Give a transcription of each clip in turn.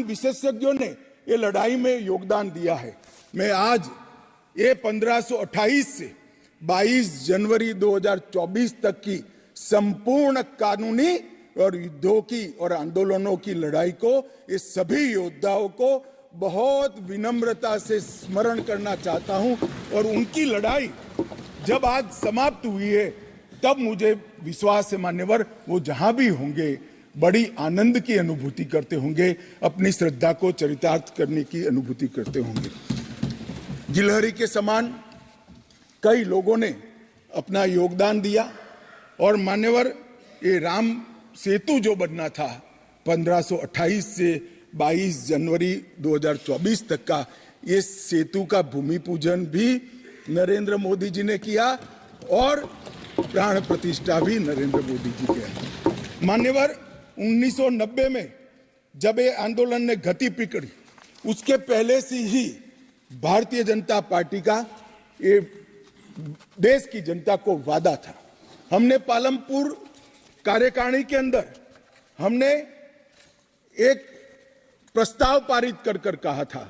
विशेषज्ञों ने ये लड़ाई में योगदान दिया है। मैं आज ये 1528 से 22 जनवरी 2024 तक की संपूर्ण कानूनी और युद्धों की और आंदोलनों की लड़ाई को, ये सभी योद्धाओं को बहुत विनम्रता से स्मरण करना चाहता हूं। और उनकी लड़ाई जब आज समाप्त हुई है, तब मुझे विश्वास है मान्यवर, वो जहां भी होंगे बड़ी आनंद की अनुभूति करते होंगे, अपनी श्रद्धा को चरितार्थ करने की अनुभूति करते होंगे। गिलहरी के समान कई लोगों ने अपना योगदान दिया और मान्यवर, ये राम सेतु जो बनना था 1528 से 22 जनवरी 2024 तक का, ये सेतु का भूमि पूजन भी नरेंद्र मोदी जी ने किया और प्राण प्रतिष्ठा भी नरेंद्र मोदी जी के। मान्यवर, 1990 में जब ये आंदोलन ने गति पकड़ी, उसके पहले से ही भारतीय जनता पार्टी का ये देश की जनता को वादा था। हमने पालमपुर कार्यकारिणी के अंदर हमने एक प्रस्ताव पारित कर कहा था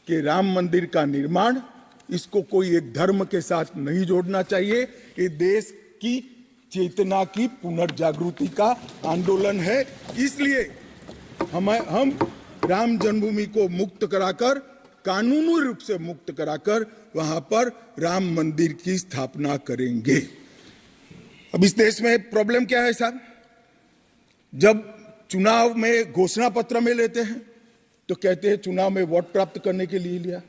कि राम मंदिर का निर्माण, इसको कोई एक धर्म के साथ नहीं जोड़ना चाहिए, ये देश की चेतना की पुनर्जागृति का आंदोलन है। इसलिए हम राम जन्मभूमि को मुक्त कराकर, कानूनी रूप से मुक्त कराकर वहां पर राम मंदिर की स्थापना करेंगे। अब इस देश में प्रॉब्लम क्या है साहब, जब चुनाव में घोषणा पत्र में लेते हैं तो कहते हैं चुनाव में वोट प्राप्त करने के लिए लिया,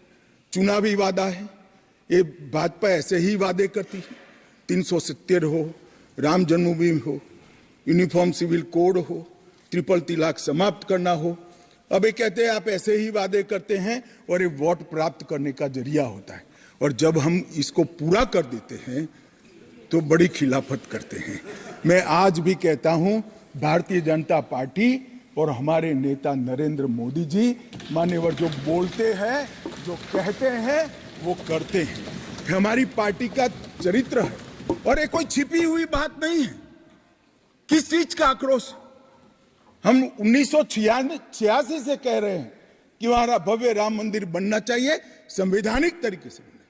चुनावी वादा है। ये भाजपा ऐसे ही वादे करती है, 370 हो, राम जन्मभूमि हो, यूनिफॉर्म सिविल कोड हो, ट्रिपल तलाक समाप्त करना हो। अब ये कहते हैं आप ऐसे ही वादे करते हैं और ये वोट प्राप्त करने का जरिया होता है, और जब हम इसको पूरा कर देते हैं तो बड़ी खिलाफत करते हैं। मैं आज भी कहता हूं, भारतीय जनता पार्टी और हमारे नेता नरेंद्र मोदी जी मान्यवर जो बोलते हैं, जो कहते हैं, वो करते हैं। हमारी पार्टी का चरित्र है और ये कोई छिपी हुई बात नहीं है। किस चीज का आक्रोश? हम 1986 से कह रहे हैं कि हमारा भव्य राम मंदिर बनना चाहिए, संवैधानिक तरीके से बनना।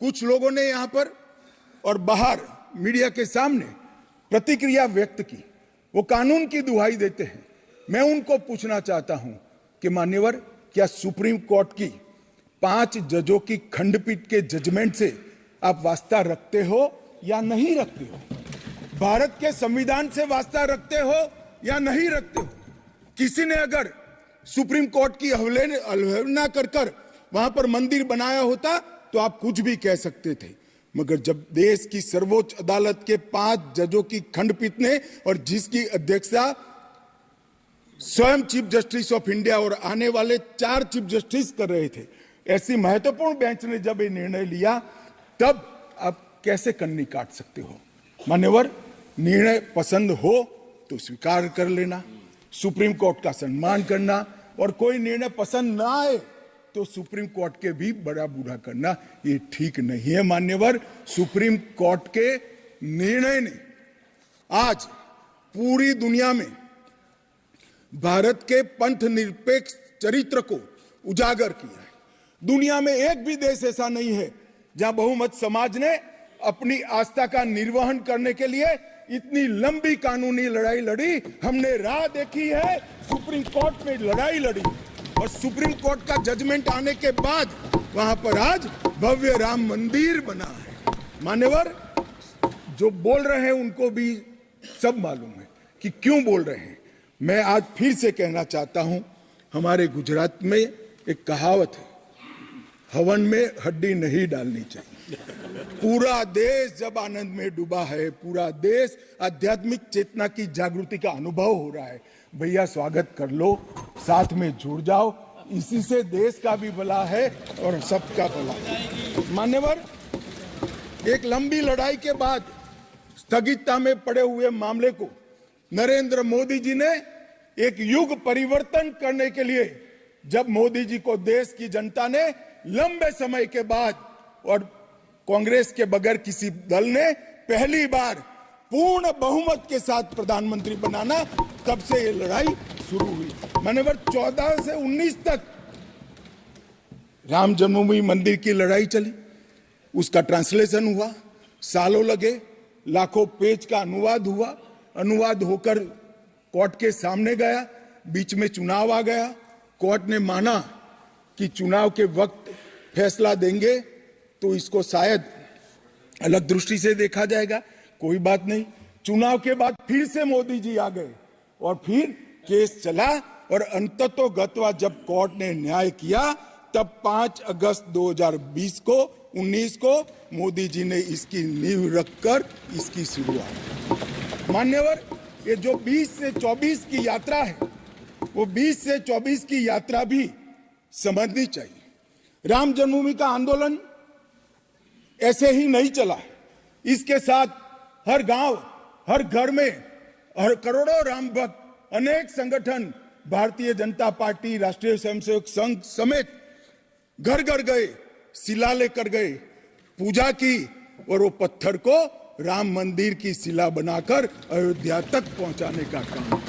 कुछ लोगों ने यहां पर और बाहर मीडिया के सामने प्रतिक्रिया व्यक्त की, वो कानून की दुहाई देते हैं। मैं उनको पूछना चाहता हूं कि मान्यवर, क्या सुप्रीम कोर्ट की 5 जजों की खंडपीठ के जजमेंट से आप वास्ता रखते हो या नहीं रखते हो? भारत के संविधान से वास्ता रखते हो या नहीं रखते हो? किसी ने अगर सुप्रीम कोर्ट की अवहेलना कर वहां पर मंदिर बनाया होता तो आप कुछ भी कह सकते थे, मगर जब देश की सर्वोच्च अदालत के 5 जजों की खंडपीठ ने, और जिसकी अध्यक्षता स्वयं चीफ जस्टिस ऑफ इंडिया और आने वाले 4 चीफ जस्टिस कर रहे थे, ऐसी महत्वपूर्ण बेंच ने जब ये निर्णय लिया, तब आप कैसे कन्नी काट सकते हो? मान्यवर, निर्णय पसंद हो तो स्वीकार कर लेना, सुप्रीम कोर्ट का सम्मान करना, और कोई निर्णय पसंद ना आए तो सुप्रीम कोर्ट के भी बड़ा बूढ़ा करना, ये ठीक नहीं है। मान्यवर, सुप्रीम कोर्ट के निर्णय ने आज पूरी दुनिया में भारत के पंथ निरपेक्ष चरित्र को उजागर किया है। दुनिया में एक भी देश ऐसा नहीं है जहां बहुमत समाज ने अपनी आस्था का निर्वहन करने के लिए इतनी लंबी कानूनी लड़ाई लड़ी। हमने राह देखी है, सुप्रीम कोर्ट में लड़ाई लड़ी, और सुप्रीम कोर्ट का जजमेंट आने के बाद वहां पर आज भव्य राम मंदिर बना है। मान्यवर, जो बोल रहे हैं उनको भी सब मालूम है कि क्यों बोल रहे हैं। मैं आज फिर से कहना चाहता हूं, हमारे गुजरात में एक कहावत है, हवन में हड्डी नहीं डालनी चाहिए। पूरा देश जब आनंद में डूबा है, पूरा देश आध्यात्मिक चेतना की जागृति का अनुभव हो रहा है, भैया स्वागत कर लो, साथ में जुड़ जाओ, इसी से देश का भी भला है और सबका भला है। मान्यवर, एक लंबी लड़ाई के बाद स्थगितता में पड़े हुए मामले को नरेंद्र मोदी जी ने एक युग परिवर्तन करने के लिए, जब मोदी जी को देश की जनता ने लंबे समय के बाद और कांग्रेस के बगैर किसी दल ने पहली बार पूर्ण बहुमत के साथ प्रधानमंत्री बनाना, तब से ये लड़ाई शुरू हुई। मान्यवर 14 से 19 तक राम जन्मभूमि मंदिर की लड़ाई चली, उसका ट्रांसलेशन हुआ, सालों लगे, लाखों पेज का अनुवाद हुआ, अनुवाद होकर कोर्ट के सामने गया, बीच में चुनाव आ गया, कोर्ट ने माना कि चुनाव के वक्त फैसला देंगे तो इसको शायद अलग दृष्टि से देखा जाएगा, कोई बात नहीं। चुनाव के बाद फिर से मोदी जी आ गए और फिर केस चला और अंततोगत्वा जब कोर्ट ने न्याय किया तब 5 अगस्त 2020 को 19 को मोदी जी ने इसकी नींव रखकर इसकी शुरुआत। मान्यवर, ये जो 20 से 24 की यात्रा है, वो 20 से 24 की यात्रा भी समझनी चाहिए। राम जन्मभूमि का आंदोलन ऐसे ही नहीं चला, इसके साथ हर गांव, हर घर में, हर करोड़ों राम भक्त, अनेक संगठन, भारतीय जनता पार्टी, राष्ट्रीय स्वयंसेवक संघ समेत घर घर गए, शिला लेकर गए, पूजा की और वो पत्थर को राम मंदिर की शिला बनाकर अयोध्या तक पहुंचाने का काम।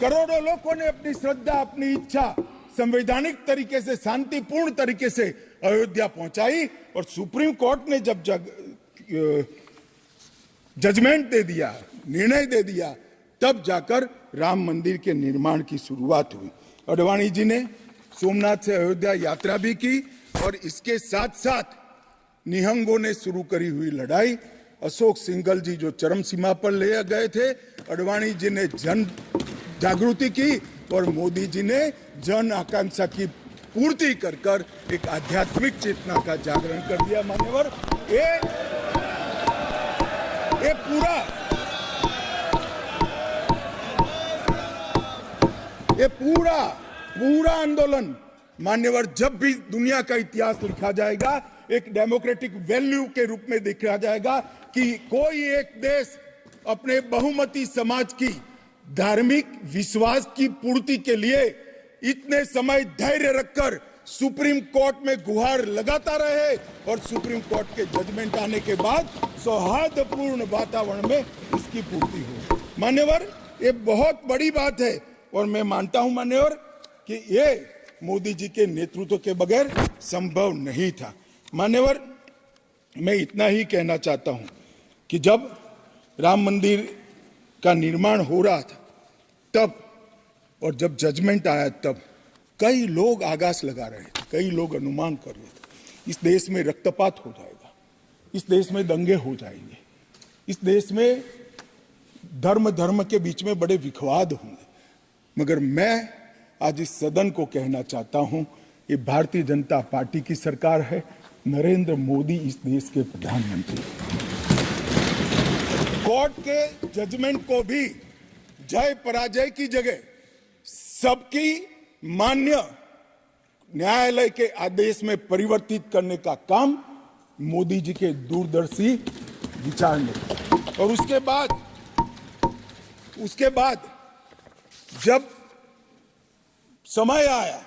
करोड़ों लोगों ने अपनी श्रद्धा, अपनी इच्छा संवैधानिक तरीके से, शांतिपूर्ण तरीके से अयोध्या पहुंचाई और सुप्रीम कोर्ट ने जब जजमेंट दे दिया, निर्णय दे दिया, तब जाकर राम मंदिर के निर्माण की शुरुआत हुई। अडवाणी जी ने सोमनाथ से अयोध्या यात्रा भी की और इसके साथ साथ निहंगों ने शुरू करी हुई लड़ाई, अशोक सिंघल जी जो चरम सीमा पर ले गए थे, अडवाणी जी ने जन जागृति की और मोदी जी ने जन आकांक्षा की पूर्ति कर कर एक आध्यात्मिक चेतना का जागरण कर दिया। मान्यवर, ये पूरा आंदोलन, मान्यवर, जब भी दुनिया का इतिहास लिखा जाएगा एक डेमोक्रेटिक वैल्यू के रूप में देखा जाएगा कि कोई एक देश अपने बहुमती समाज की धार्मिक विश्वास की पूर्ति के लिए इतने समय धैर्य रखकर सुप्रीम कोर्ट में गुहार लगाता रहे और सुप्रीम कोर्ट के जजमेंट आने के बाद सौहार्दपूर्ण वातावरण में इसकी पूर्ति हो। मान्यवर, ये बहुत बड़ी बात है और मैं मानता हूं मान्यवर कि ये मोदी जी के नेतृत्व के बगैर संभव नहीं था। मान्यवर, मैं इतना ही कहना चाहता हूं कि जब राम मंदिर का निर्माण हो रहा था तब और जब जजमेंट आया तब कई लोग आगाज लगा रहे थे, कई लोग अनुमान कर रहे थे इस देश में रक्तपात हो जाएगा, इस देश में दंगे हो जाएंगे, इस देश में धर्म के बीच में बड़े विवाद होंगे। मगर मैं आज इस सदन को कहना चाहता हूं, ये भारतीय जनता पार्टी की सरकार है, नरेंद्र मोदी इस देश के प्रधानमंत्री। कोर्ट के जजमेंट को भी जय पराजय की जगह सबकी मान्य न्यायालय के आदेश में परिवर्तित करने का काम मोदी जी के दूरदर्शी विचार ने। और उसके बाद जब समय आया,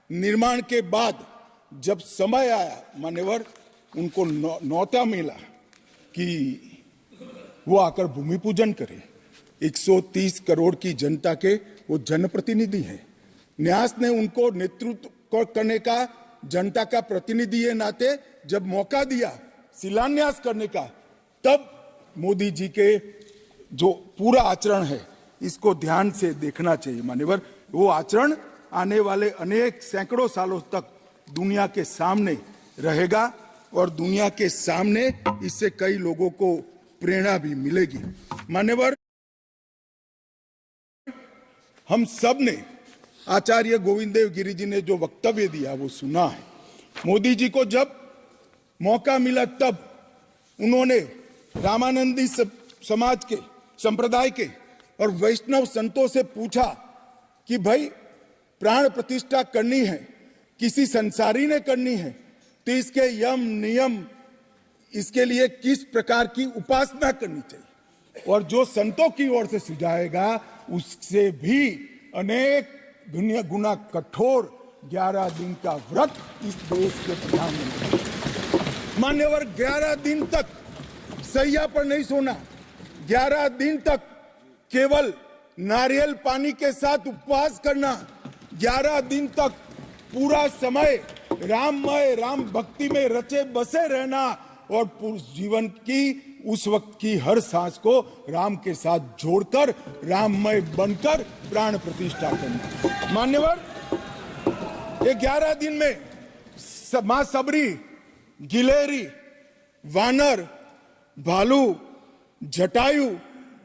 निर्माण के बाद जब समय आया, मान्यवर, उनको न्योता मिला कि वो आकर भूमि पूजन करें। 130 करोड़ की जनता के वो जनप्रतिनिधि हैं। न्यास ने उनको नेतृत्व करने का, जनता का प्रतिनिधि के नाते जब मौका दिया शिलान्यास करने का, तब मोदी जी के जो पूरा आचरण है इसको ध्यान से देखना चाहिए। मान्यवर, वो आचरण आने वाले अनेक सैकड़ों सालों तक दुनिया के सामने रहेगा और दुनिया के सामने इससे कई लोगों को प्रेरणा भी मिलेगी। मान्यवर, हम सब ने आचार्य गोविंद देव गिरि जी ने जो वक्तव्य दिया वो सुना है। मोदी जी को जब मौका मिला तब उन्होंने रामानंदी समाज के, संप्रदाय के और वैष्णव संतों से पूछा कि भाई प्राण प्रतिष्ठा करनी है, किसी संसारी ने करनी है, तो इसके यम नियम, इसके लिए किस प्रकार की उपासना करनी चाहिए, और जो संतों की ओर से सुझाएगा उससे भी अनेक गुना कठोर 11 दिन का व्रत इस देश के प्रधानमंत्री। मान्यवर, 11 दिन तक सैया पर नहीं सोना, 11 दिन तक केवल नारियल पानी के साथ उपवास करना, 11 दिन तक पूरा समय राममय, राम भक्ति में रचे बसे रहना और पूरे जीवन की उस वक्त की हर सांस को राम के साथ जोड़कर राममय बनकर प्राण प्रतिष्ठा करना। मान्यवर, ये 11 दिन में मां सबरी, गिलेरी, वानर, भालू, जटायु,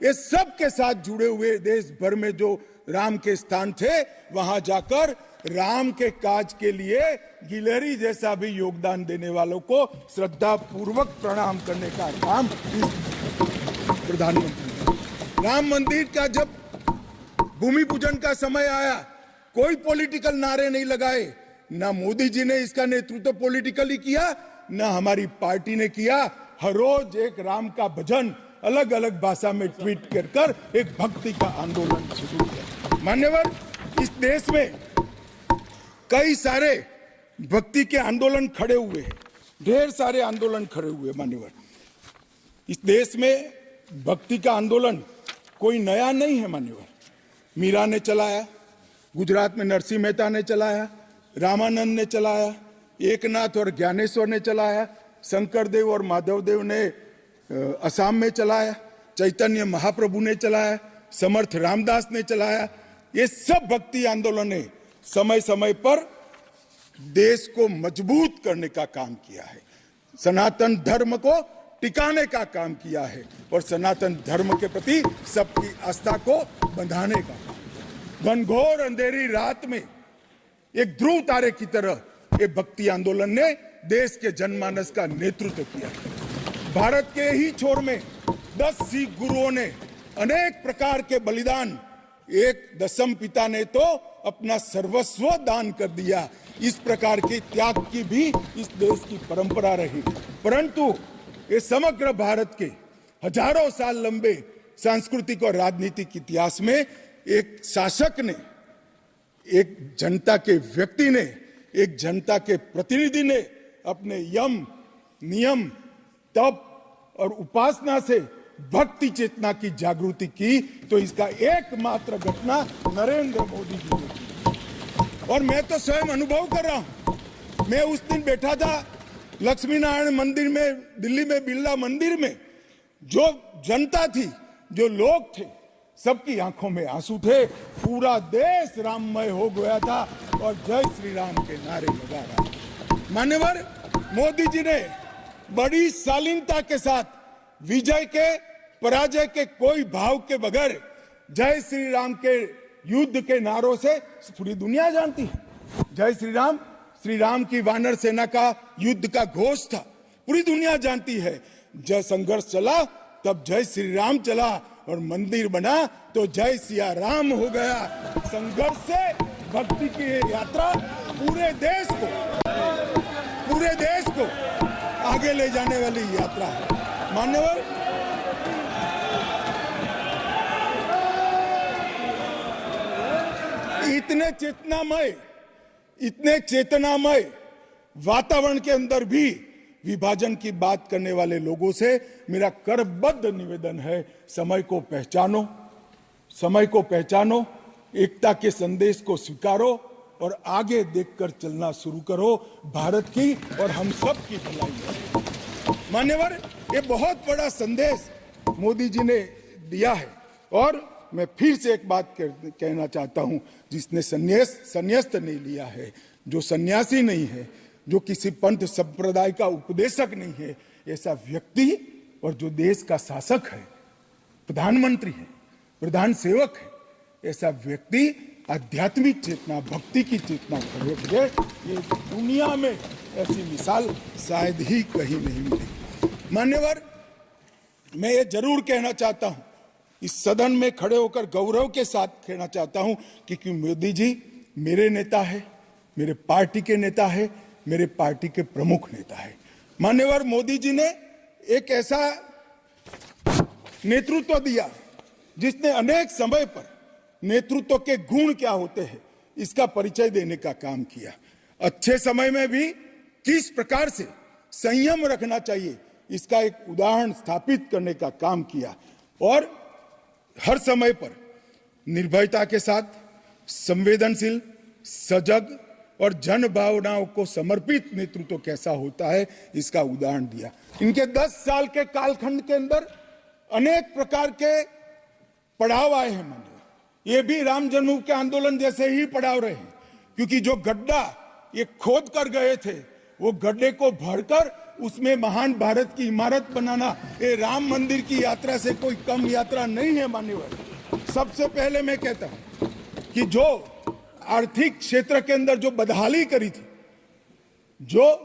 ये सब के साथ जुड़े हुए देश भर में जो राम के स्थान थे, वहां जाकर राम के काज के लिए गिलेरी जैसा भी योगदान देने वालों को श्रद्धा पूर्वक प्रणाम करने का काम प्रधानमंत्री। राम मंदिर का जब भूमि पूजन का समय आया, कोई पॉलिटिकल नारे नहीं लगाए, ना मोदी जी ने इसका नेतृत्व पॉलिटिकली किया, ना हमारी पार्टी ने किया। हर रोज एक राम का भजन अलग अलग भाषा में ट्वीट कर एक भक्ति का आंदोलन शुरू किया। मान्यवर, इस देश में कई सारे भक्ति के आंदोलन खड़े हुए हैं, ढेर सारे आंदोलन खड़े हुए। मान्यवर, इस देश में भक्ति का आंदोलन कोई नया नहीं है। मान्यवर, मीरा ने चलाया, गुजरात में नरसिंह मेहता ने चलाया, रामानंद ने चलाया, एकनाथ और ज्ञानेश्वर ने चलाया, शंकरदेव और माधवदेव ने असम में चलाया, चैतन्य महाप्रभु ने चलाया, समर्थ रामदास ने चलाया। ये सब भक्ति आंदोलन ने समय समय पर देश को मजबूत करने का काम किया है, सनातन धर्म को टिकाने का काम किया है और सनातन धर्म के प्रति सबकी आस्था को बंधाने का काम। घनघोर अंधेरी रात में एक ध्रुव तारे की तरह ये भक्ति आंदोलन ने देश के जनमानस का नेतृत्व किया। भारत के ही छोर में 10 सिख गुरुओं ने अनेक प्रकार के बलिदान, एक दशम पिता ने तो अपना सर्वस्व दान कर दिया। इस प्रकार के त्याग की भी इस देश की परंपरा रही, परंतु ये समग्र भारत के हजारों साल लंबे सांस्कृतिक और राजनीतिक इतिहास में एक शासक ने, एक जनता के व्यक्ति ने, एक जनता के प्रतिनिधि ने अपने यम, नियम, तप और उपासना से भक्ति चेतना की जागृति की, तो इसका एकमात्र घटना नरेंद्र मोदी जी ने की। और मैं तो स्वयं अनुभव कर रहा हूं। मैं उस दिन बैठा था लक्ष्मी नारायण मंदिर में, दिल्ली में बिरला मंदिर में, जो जनता थी, जो लोग थे, सबकी आंखों में आंसू थे। पूरा देश राममय हो गया था और जय श्री राम के नारे लगा रहा था। मान्यवर, मोदी जी ने बड़ी शालीनता के साथ विजय के, पराजय के कोई भाव के बगैर जय श्री राम के युद्ध के नारों से पूरी दुनिया जानती है। जय श्री राम की वानर सेना का युद्ध का घोष था, पूरी दुनिया जानती है। जब संघर्ष चला तब जय श्री राम चला और मंदिर बना तो जय सिया राम हो गया। संघर्ष से भक्ति की यात्रा पूरे देश को आगे ले जाने वाली यात्रा है। मान्यवर, इतने चेतनामय वातावरण के अंदर भी विभाजन की बात करने वाले लोगों से मेरा करबद्ध निवेदन है, समय को पहचानो, एकता के संदेश को स्वीकारो और आगे देखकर चलना शुरू करो। भारत की और हम सब की भलाई है। मान्यवर, ये बहुत बड़ा संदेश मोदी जी ने दिया है और मैं फिर से एक बात कहना चाहता हूं, जिसने संन्यास्त नहीं लिया है, जो सन्यासी नहीं है, जो किसी पंथ संप्रदाय का उपदेशक नहीं है, ऐसा व्यक्ति और जो देश का शासक है, प्रधानमंत्री है, प्रधान सेवक है, ऐसा व्यक्ति आध्यात्मिक चेतना, भक्ति की चेतना खड़े हुए, ये दुनिया में ऐसी मिसाल शायद ही कहीं नहीं मिलेगी। मान्यवर, मैं ये जरूर कहना चाहता हूं, इस सदन में खड़े होकर गौरव के साथ कहना चाहता हूं कि मोदी जी मेरे नेता है, मेरे पार्टी के नेता है, मेरे पार्टी के प्रमुख नेता है। मान्यवर, मोदी जी ने एक ऐसा नेतृत्व दिया जिसने अनेक समय पर नेतृत्व के गुण क्या होते हैं इसका परिचय देने का काम किया। अच्छे समय में भी किस प्रकार से संयम रखना चाहिए इसका एक उदाहरण स्थापित करने का काम किया और हर समय पर निर्भयता के साथ, संवेदनशील, सजग और जन भावनाओं को समर्पित नेतृत्व कैसा होता है इसका उदाहरण दिया। इनके 10 साल के कालखंड के अंदर अनेक प्रकार के पड़ाव आए हैं। माननीय, ये भी राम जन्मभूमि के आंदोलन जैसे ही पड़ाव रहे हैं, क्योंकि जो गड्ढा ये खोद कर गए थे वो गड्ढे को भरकर उसमें महान भारत की इमारत बनाना ये राम मंदिर की यात्रा से कोई कम यात्रा नहीं है। मान्यवर, सबसे पहले मैं कहता हूं कि जो आर्थिक क्षेत्र के अंदर जो बदहाली करी थी, जो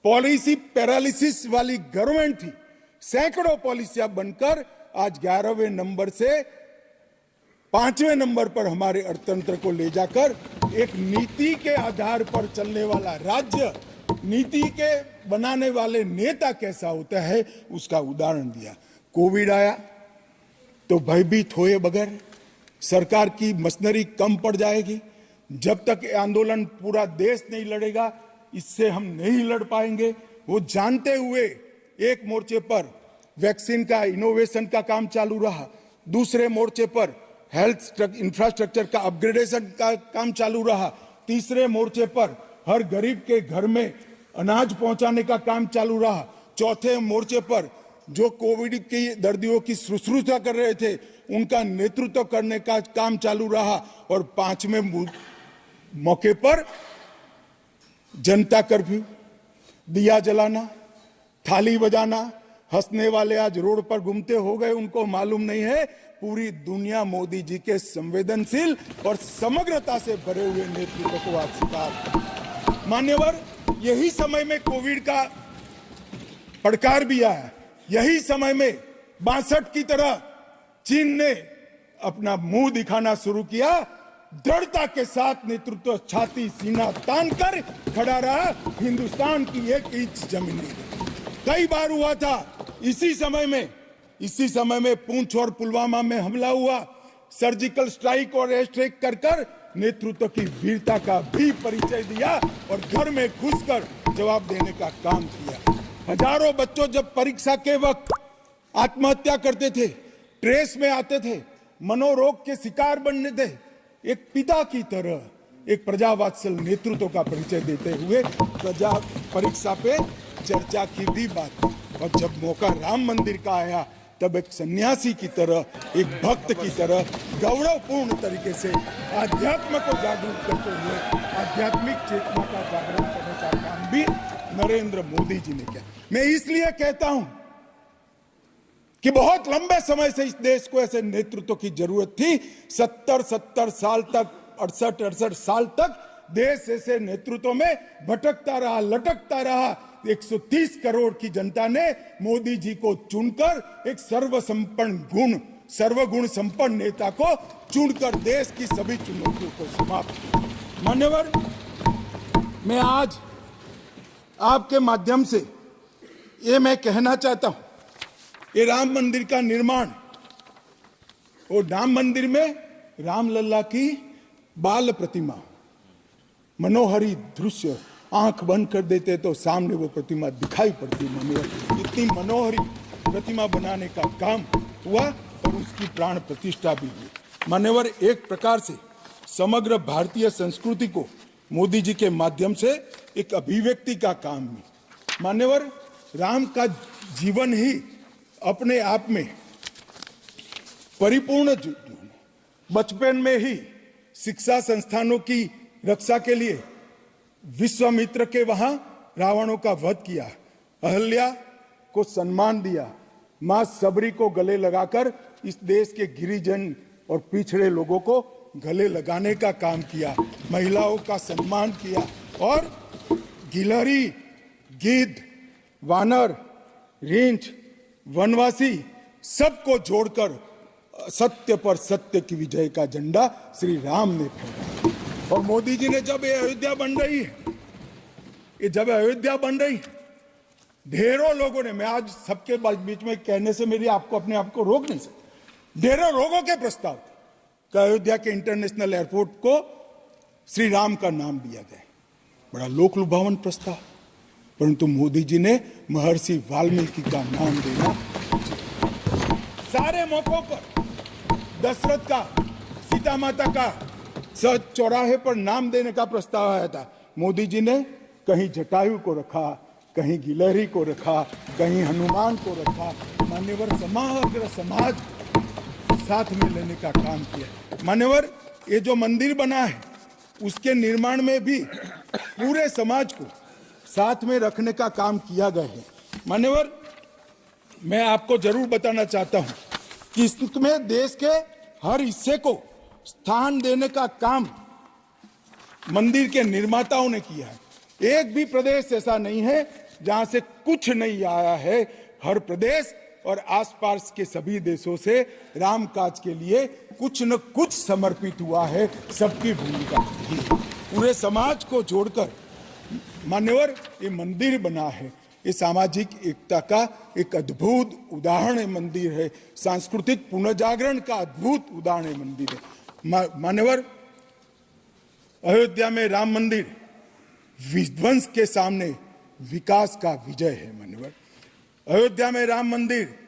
पॉलिसी पैरालिसिस वाली गवर्नमेंट थी, सैकड़ों पॉलिसियां बनकर आज 11वें नंबर से 5वें नंबर पर हमारे अर्थतंत्र को ले जाकर एक नीति के आधार पर चलने वाला राज्य, नीति के बनाने वाले नेता कैसा होता है उसका उदाहरण दिया। कोविड आया तो भयभीत हुए बगैर, सरकार की मशीनरी कम पड़ जाएगी, जब तक आंदोलन पूरा देश नहीं लड़ेगा इससे हम नहीं लड़ पाएंगे, वो जानते हुए एक मोर्चे पर वैक्सीन का इनोवेशन का काम चालू रहा, दूसरे मोर्चे पर हेल्थ इंफ्रास्ट्रक्चर का अपग्रेडेशन का काम चालू रहा, तीसरे मोर्चे पर हर गरीब के घर में अनाज पहुंचाने का काम चालू रहा, चौथे मोर्चे पर जो कोविड की दर्दियों की शुश्रूषा कर रहे थे उनका नेतृत्व करने का काम चालू रहा, और 5वें मौके पर जनता कर्फ्यू, दिया जलाना, थाली बजाना, हंसने वाले आज रोड पर घूमते हो गए, उनको मालूम नहीं है पूरी दुनिया मोदी जी के संवेदनशील और समग्रता से भरे हुए नेतृत्व को आज स्वीकार। मान्यवर, यही समय में कोविड का पड़कार भी आया, यही समय में 62 की तरह चीन ने अपना मुंह दिखाना शुरू किया, दृढ़ता के साथ नेतृत्व छाती सीना तान कर खड़ा रहा, हिंदुस्तान की 1 इंच जमीन नहीं दी। कई बार हुआ था इसी समय में पूंछ और पुलवामा में हमला हुआ, सर्जिकल स्ट्राइक और एयर स्ट्राइक कर कर नेतृत्व की वीरता का भी परिचय दिया और घर में घुसकर जवाब देने का काम किया। हजारों बच्चों जब परीक्षा के वक्त आत्महत्या करते थे, ट्रेस में आते थे, मनोरोग के शिकार बनने थे, एक पिता की तरह एक प्रजावात्सल नेतृत्व का परिचय देते हुए प्रजा परीक्षा पे चर्चा की भी बात। और जब मौका राम मंदिर का आया तब एक सन्यासी की तरह, एक भक्त की तरह गौरवपूर्ण तरीके से आध्यात्म को जागरूक करते हुए आध्यात्मिक चेतना का जागरण करने का काम भी नरेंद्र मोदी जी ने किया। मैं इसलिए कहता हूं कि बहुत लंबे समय से इस देश को ऐसे नेतृत्व की जरूरत थी। 70 साल तक, 68 साल तक देश ऐसे नेतृत्व में भटकता रहा, लटकता रहा। 130 करोड़ की जनता ने मोदी जी को चुनकर एक सर्वगुण संपन्न नेता को चुनकर देश की सभी चुनौतियों को समाप्त किया। मान्यवर, मैं आज आपके माध्यम से ये मैं कहना चाहता हूं, ये राम मंदिर का निर्माण, और राम मंदिर में रामलला की बाल प्रतिमा, मनोहरी दृश्य, आंख बंद कर देते तो सामने वो प्रतिमा दिखाई पड़ती। इतनी मनोहरी प्रतिमा बनाने का काम हुआ और उसकी प्राण प्रतिष्ठा भी हुई। मान्यवर, एक प्रकार से समग्र भारतीय संस्कृति को मोदी जी के माध्यम से एक अभिव्यक्ति का काम हुई। मान्यवर, राम का जीवन ही अपने आप में परिपूर्ण जीवन। बचपन में ही शिक्षा संस्थानों की रक्षा के लिए विश्वामित्र के वहां रावणों का वध किया, अहल्या को सम्मान दिया, मां सबरी को गले लगाकर इस देश के गिरिजन और पिछड़े लोगों को गले लगाने का काम किया, महिलाओं का सम्मान किया, और गिलहरी, गिद्ध, वानर, रींछ, वनवासी सबको जोड़कर सत्य पर सत्य की विजय का झंडा श्री राम ने फहराया। और मोदी जी ने जब ये अयोध्या बन रही है, ढेरों लोगों ने, मैं आज सबके बीच में कहने से मेरी अपने आप को रोक नहीं सकता, ढेरों लोगों के प्रस्ताव कि अयोध्या के इंटरनेशनल एयरपोर्ट को श्री राम का नाम दिया जाए। बड़ा लोक लुभावन प्रस्ताव, परंतु मोदी जी ने महर्षि वाल्मीकि का नाम देना। सारे मौकों पर दशरथ का सीता माता का चौराहे पर नाम देने का प्रस्ताव आया था। मोदी जी ने कहीं जटायु को रखा, कहीं गिलहरी को रखा, कहीं हनुमान को रखा। मान्यवर समग्र समाज साथ में लेने का काम किया। मान्यवर ये जो मंदिर बना है उसके निर्माण में भी पूरे समाज को साथ में रखने का काम किया गया है। मान्यवर मैं आपको जरूर बताना चाहता हूं कि इसमें देश के हर हिस्से को स्थान देने का काम मंदिर के निर्माताओं ने किया है। एक भी प्रदेश ऐसा नहीं है जहां से कुछ नहीं आया है। हर प्रदेश और आसपास के सभी देशों से राम काज के लिए कुछ न कुछ समर्पित हुआ है। सबकी भूमिका थी, पूरे समाज को जोड़कर मान्यवर ये मंदिर बना है। ये सामाजिक एकता का एक अद्भुत उदाहरण मंदिर है, सांस्कृतिक पुनर्जागरण का अद्भुत उदाहरण मंदिर है। मान्यवर अयोध्या में राम मंदिर विध्वंस के सामने विकास का विजय है। मान्यवर अयोध्या में राम मंदिर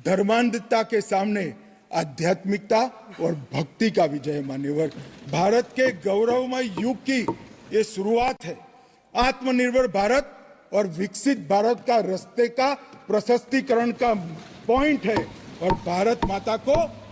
धर्मांधता के सामने आध्यात्मिकता और भक्ति का विजय है। मान्यवर भारत के गौरवमय युग की ये शुरुआत है। आत्मनिर्भर भारत और विकसित भारत का रास्ते का प्रशस्तीकरण का पॉइंट है और भारत माता को